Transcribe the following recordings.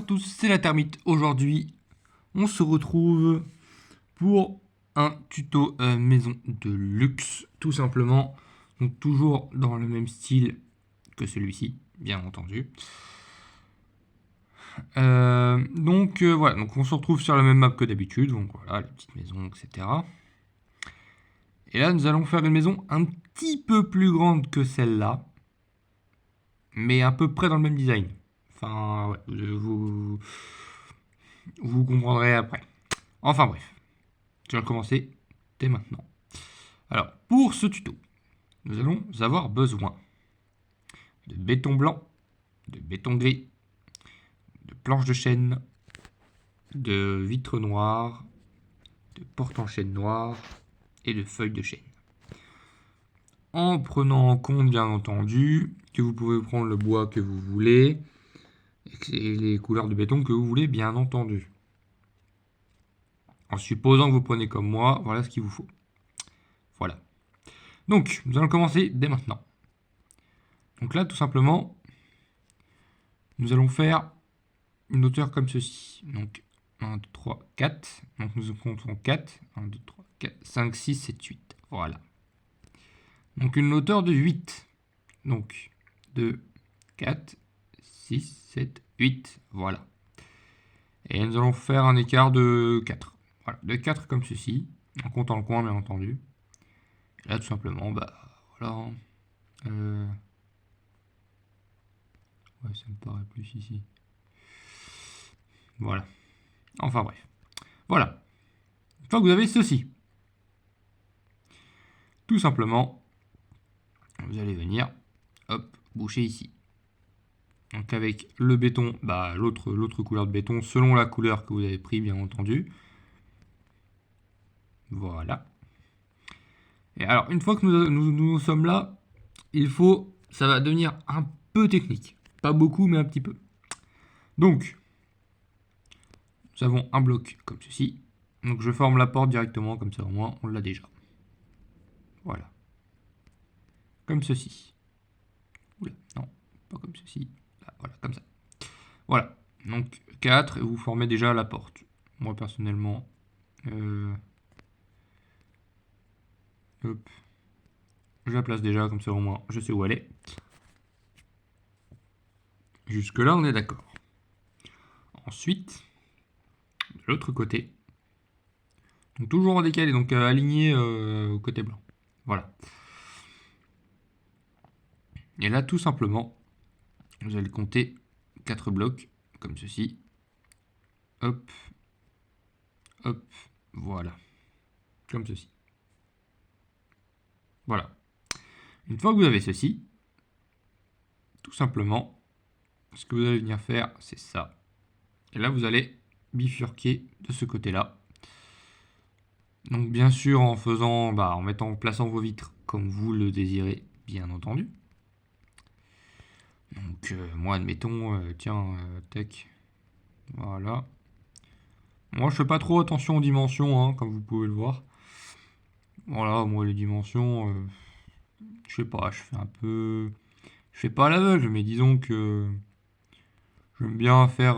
tous, c'est la Termite. Aujourd'hui, on se retrouve pour un tuto maison de luxe, tout simplement. Donc toujours dans le même style que celui-ci, bien entendu. Voilà, donc on se retrouve sur la même map que d'habitude. Donc voilà, les petites maisons, etc. Et là, nous allons faire une maison un petit peu plus grande que celle-là, mais à peu près dans le même design. Enfin, ouais, vous comprendrez après. Enfin bref, je vais commencer dès maintenant. Alors, pour ce tuto, nous allons avoir besoin de béton blanc, de béton gris, de planches de chêne, de vitres noires, de portes en chêne noir et de feuilles de chêne. En prenant en compte, bien entendu, que vous pouvez prendre le bois que vous voulez et les couleurs de béton que vous voulez, bien entendu. En supposant que vous prenez comme moi, voilà ce qu'il vous faut. Voilà. Donc, nous allons commencer dès maintenant. Donc là, tout simplement, nous allons faire une hauteur comme ceci. Donc 1, 2, 3, 4. Donc nous comptons 4. 1, 2, 3, 4, 5, 6, 7, 8. Voilà. Donc une hauteur de 8. Donc 2, 4, 6, 7, 8. Voilà. Et nous allons faire un écart de 4. Voilà, de 4 comme ceci. En comptant le coin, bien entendu. Et là, tout simplement, bah voilà. Ouais, ça me paraît plus ici. Voilà. Enfin bref. Voilà. Une fois que vous avez ceci, tout simplement, vous allez venir, hop, boucher ici. Donc avec le béton, bah, l'autre couleur de béton, selon la couleur que vous avez pris, bien entendu. Voilà. Et alors, une fois que nous sommes là, ça va devenir un peu technique. Pas beaucoup, mais un petit peu. Donc, nous avons un bloc comme ceci. Donc je forme la porte directement, comme ça au moins on l'a déjà. Voilà. Comme ceci. Oula, non, pas comme ceci. Là, voilà, comme ça. Voilà. Donc 4, et vous formez déjà la porte. Moi personnellement, hop, je la place déjà, comme ça au moins je sais où elle est. Jusque là on est d'accord. Ensuite, de l'autre côté, donc toujours en décalé, donc aligné au côté blanc. Voilà. Et là tout simplement, vous allez compter 4 blocs, comme ceci. Hop, hop, voilà. Comme ceci. Voilà. Une fois que vous avez ceci, tout simplement, ce que vous allez venir faire, c'est ça. Et là, vous allez bifurquer de ce côté-là. Donc bien sûr en mettant en plaçant vos vitres comme vous le désirez, bien entendu. Donc moi, admettons, tiens, tac, voilà. Moi, je fais pas trop attention aux dimensions, hein, comme vous pouvez le voir. Voilà, moi les dimensions, je sais pas, je fais pas à l'aveugle, mais disons que j'aime bien faire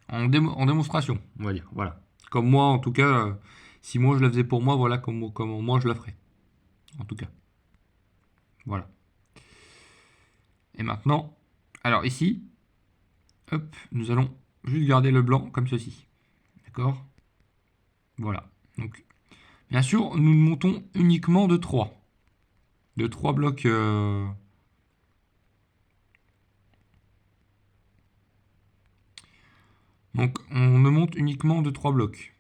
en démonstration, on va dire. Voilà. Comme moi, en tout cas, si moi je la faisais pour moi, voilà comment moi je la ferais. En tout cas. Voilà. Et maintenant, alors ici, hop, nous allons juste garder le blanc comme ceci. D'accord? Voilà. Donc, bien sûr, nous ne montons uniquement de 3. De 3 blocs. Donc, on ne monte uniquement de 3 blocs.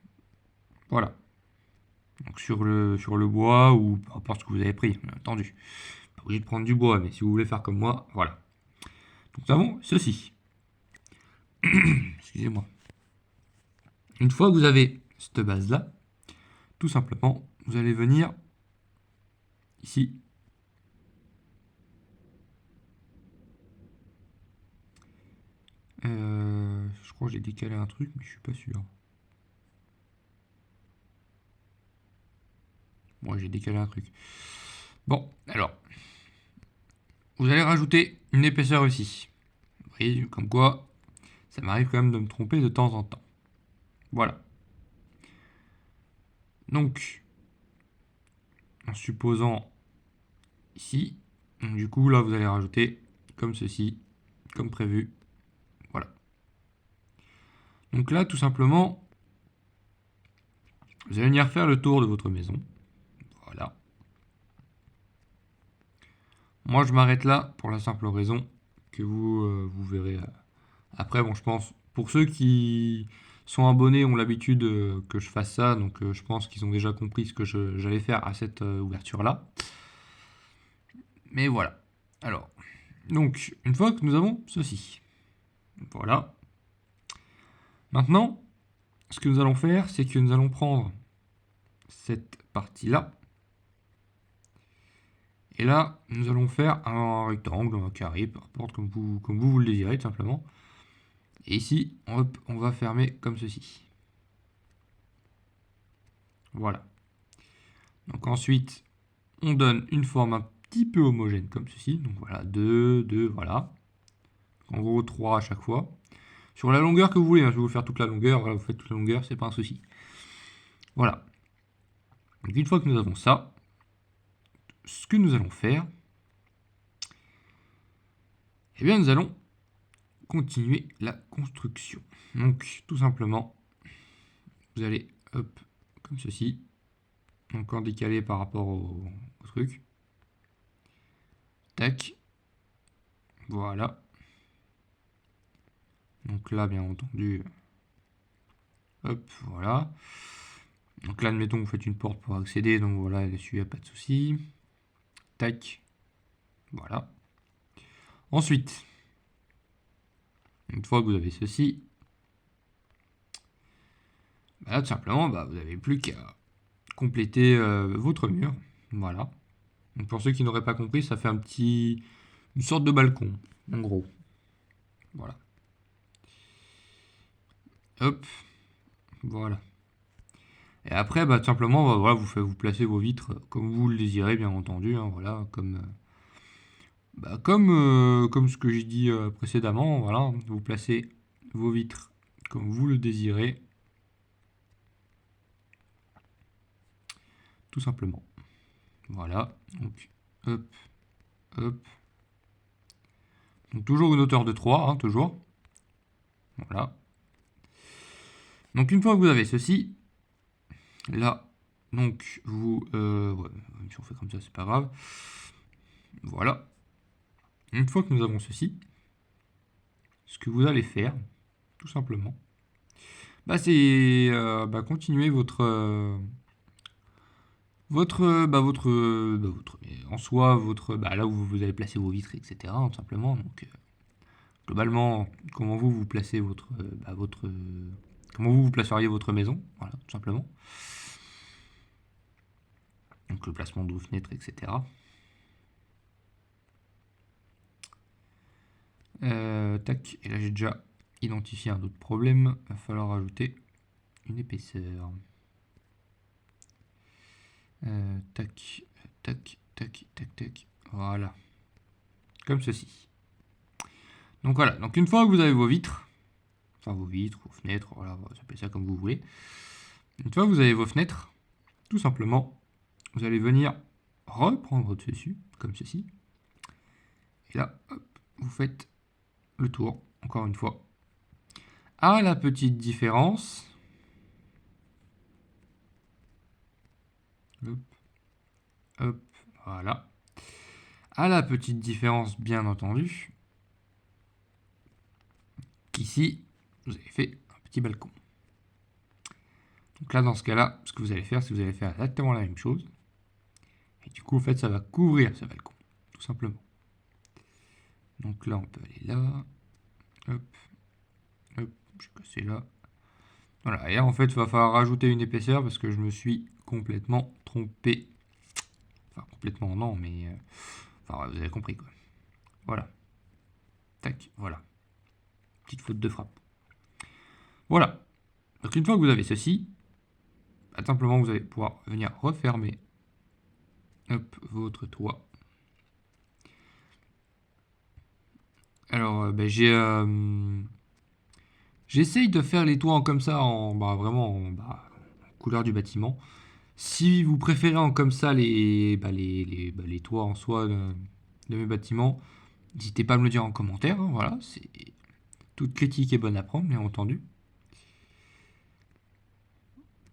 Voilà. Donc, sur le bois ou peu importe ce que vous avez pris, bien entendu. Pas obligé de prendre du bois, mais si vous voulez faire comme moi, voilà. Donc, nous avons ceci. Excusez-moi. Une fois que vous avez cette base-là, tout simplement, vous allez venir ici. Je crois que j'ai décalé un truc, mais je suis pas sûr. Moi, j'ai décalé un truc. Bon, alors, vous allez rajouter une épaisseur ici. Vous voyez, comme quoi, ça m'arrive quand même de me tromper de temps en temps. Voilà. Donc, en supposant ici, donc du coup, là, vous allez rajouter comme ceci, comme prévu. Voilà. Donc là, tout simplement, vous allez venir faire le tour de votre maison. Voilà. Moi, je m'arrête là pour la simple raison que vous verrez après. Bon, je pense, pour ceux qui sont abonnés, ont l'habitude que je fasse ça, donc je pense qu'ils ont déjà compris ce que j'allais faire à cette ouverture-là. Mais voilà. Alors, donc, une fois que nous avons ceci, voilà. Maintenant, ce que nous allons faire, c'est que nous allons prendre cette partie-là. Et là, nous allons faire un rectangle, un carré, peu importe, comme vous le désirez, tout simplement. Et ici, hop, on va fermer comme ceci. Voilà. Donc ensuite, on donne une forme un petit peu homogène comme ceci. Donc voilà, 2, 2, voilà. En gros, 3 à chaque fois. Sur la longueur que vous voulez, hein, je vais vous faire toute la longueur. Voilà, vous faites toute la longueur, c'est pas un souci. Voilà. Donc une fois que nous avons ça, ce que nous allons faire, eh bien nous allons continuer la construction. Donc tout simplement, vous allez, hop, comme ceci, encore décalé par rapport au truc. Tac. Voilà. Donc là, bien entendu, hop, voilà. Donc là, admettons, vous faites une porte pour accéder, donc voilà, là-dessus, il n'y a pas de souci. Tac. Voilà. Ensuite, une fois que vous avez ceci, bah là, tout simplement, bah, vous n'avez plus qu'à compléter votre mur. Voilà. Donc pour ceux qui n'auraient pas compris, ça fait une sorte de balcon, en gros. Voilà. Hop. Voilà. Et après, bah, tout simplement, bah, voilà, vous placez vos vitres comme vous le désirez, bien entendu. Hein, voilà, comme ce que j'ai dit précédemment. Voilà, vous placez vos vitres comme vous le désirez. Tout simplement. Voilà. Donc, hop, hop. Donc, toujours une hauteur de 3, hein, toujours. Voilà. Donc, une fois que vous avez ceci, là, donc, ouais, si on fait comme ça, c'est pas grave. Voilà. Une fois que nous avons ceci, ce que vous allez faire, tout simplement, bah, c'est continuer en soi, là où vous allez placer vos vitres, etc. Tout simplement. Donc, globalement, comment vous placez comment vous placeriez votre maison, voilà, tout simplement. Donc, le placement de vos fenêtres, etc. Tac, et là j'ai déjà identifié un autre problème. Il va falloir ajouter une épaisseur. Tac, tac, tac, tac, tac. Voilà. Comme ceci. Donc voilà. Donc une fois que vous avez vos vitres, enfin vos vitres, vos fenêtres, voilà, vous appelez ça comme vous voulez. Une fois que vous avez vos fenêtres, tout simplement, vous allez venir reprendre dessus, comme ceci. Et là, hop, vous faites le tour, encore une fois. À la petite différence. Hop, hop, voilà. À la petite différence, bien entendu, qu'ici, vous avez fait un petit balcon. Donc là, dans ce cas-là, ce que vous allez faire, c'est que vous allez faire exactement la même chose. Et du coup, en fait, ça va couvrir ce balcon, tout simplement. Donc là, on peut aller là. Hop, hop, je vais casser là. Voilà, et là, en fait, il va falloir rajouter une épaisseur parce que je me suis complètement trompé. Enfin, complètement non, mais... enfin, vous avez compris, quoi. Voilà. Tac, voilà. Petite faute de frappe. Voilà. Donc une fois que vous avez ceci, bah, simplement vous allez pouvoir venir refermer hop, votre toit. Alors, j'essaye de faire les toits comme ça, vraiment en couleur du bâtiment. Si vous préférez en comme ça les toits en soi de mes bâtiments, n'hésitez pas à me le dire en commentaire, hein, voilà, toute critique est bonne à prendre, bien entendu.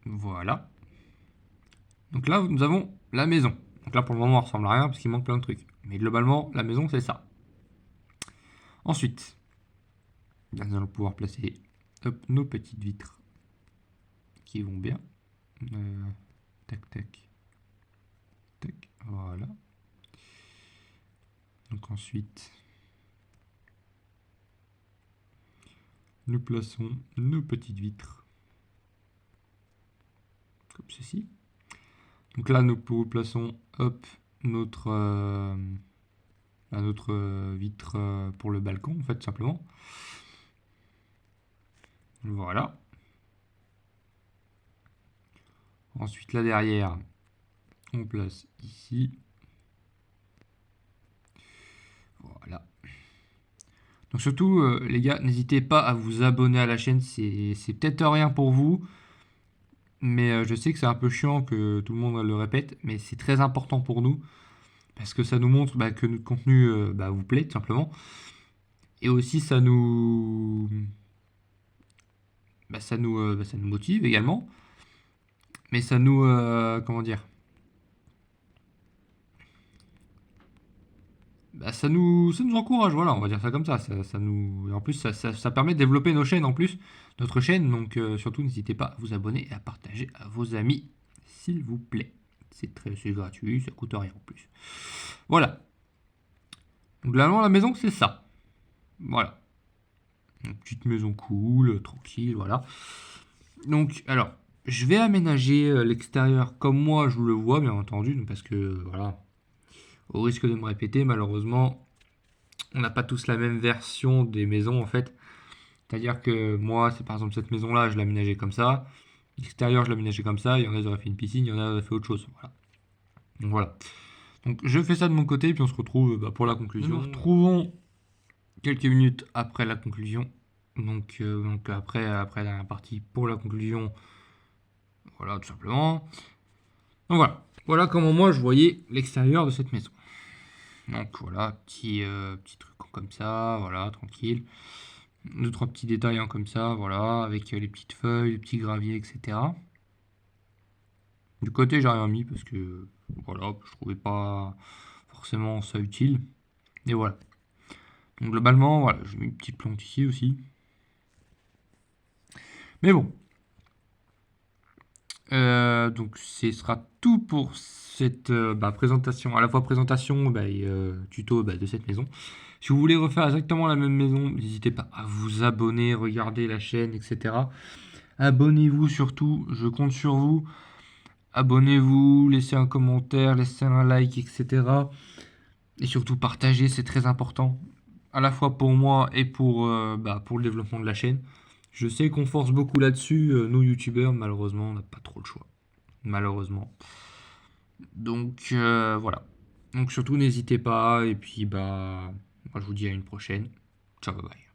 Voilà. Donc là, nous avons la maison. Donc là, pour le moment, elle ressemble à rien parce qu'il manque plein de trucs. Mais globalement, la maison, c'est ça. Ensuite, nous allons pouvoir placer nos petites vitres qui vont bien. Tac, tac, tac, voilà. Donc ensuite, nous plaçons nos petites vitres comme ceci. Donc là, nous plaçons notre vitre pour le balcon, en fait, tout simplement. Voilà. Ensuite, là derrière, on place ici. Voilà. Donc surtout, les gars, n'hésitez pas à vous abonner à la chaîne. C'est peut-être rien pour vous, mais je sais que c'est un peu chiant que tout le monde le répète, mais c'est très important pour nous. Parce que ça nous montre que notre contenu vous plaît, tout simplement. Et aussi, ça nous motive également. Mais ça nous... comment dire ça nous encourage, voilà, on va dire ça comme ça. Et en plus, ça permet de développer nos chaînes en plus, notre chaîne. Donc surtout, n'hésitez pas à vous abonner et à partager à vos amis, s'il vous plaît. C'est gratuit, ça coûte rien en plus. Voilà. Donc globalement, la maison, c'est ça. Voilà. Une petite maison cool, tranquille, voilà. Donc, alors, je vais aménager l'extérieur comme moi je le vois, bien entendu, donc parce que, voilà, au risque de me répéter, malheureusement, on n'a pas tous la même version des maisons, en fait. C'est-à-dire que moi, c'est par exemple cette maison-là, je l'ai aménagée comme ça. L'extérieur, je l'ai aménagé comme ça. Il y en a, ils auraient fait une piscine, il y en a, ils auraient fait autre chose. Voilà. Donc, voilà. Donc, je fais ça de mon côté, et puis on se retrouve pour la conclusion. Nous nous retrouvons quelques minutes après la conclusion. Donc après la partie pour la conclusion, voilà, tout simplement. Donc voilà comment moi je voyais l'extérieur de cette maison. Donc voilà, petit truc comme ça, voilà, tranquille. Deux, trois petits détails comme ça, voilà, avec les petites feuilles, les petits graviers, etc. Du côté, j'ai rien mis parce que, voilà, je trouvais pas forcément ça utile. Et voilà. Donc globalement, voilà, j'ai mis une petite plante ici aussi. Mais bon. Donc ce sera tout pour cette présentation, à la fois présentation et tuto de cette maison. Si vous voulez refaire exactement la même maison, n'hésitez pas à vous abonner, regarder la chaîne, etc. Abonnez-vous surtout, je compte sur vous. Abonnez-vous, laissez un commentaire, laissez un like, etc. Et surtout partagez, c'est très important. À la fois pour moi et pour le développement de la chaîne. Je sais qu'on force beaucoup là-dessus, nous youtubeurs, malheureusement, on n'a pas trop le choix. Malheureusement. Donc voilà. Donc surtout n'hésitez pas, et puis moi je vous dis à une prochaine. Ciao, bye bye.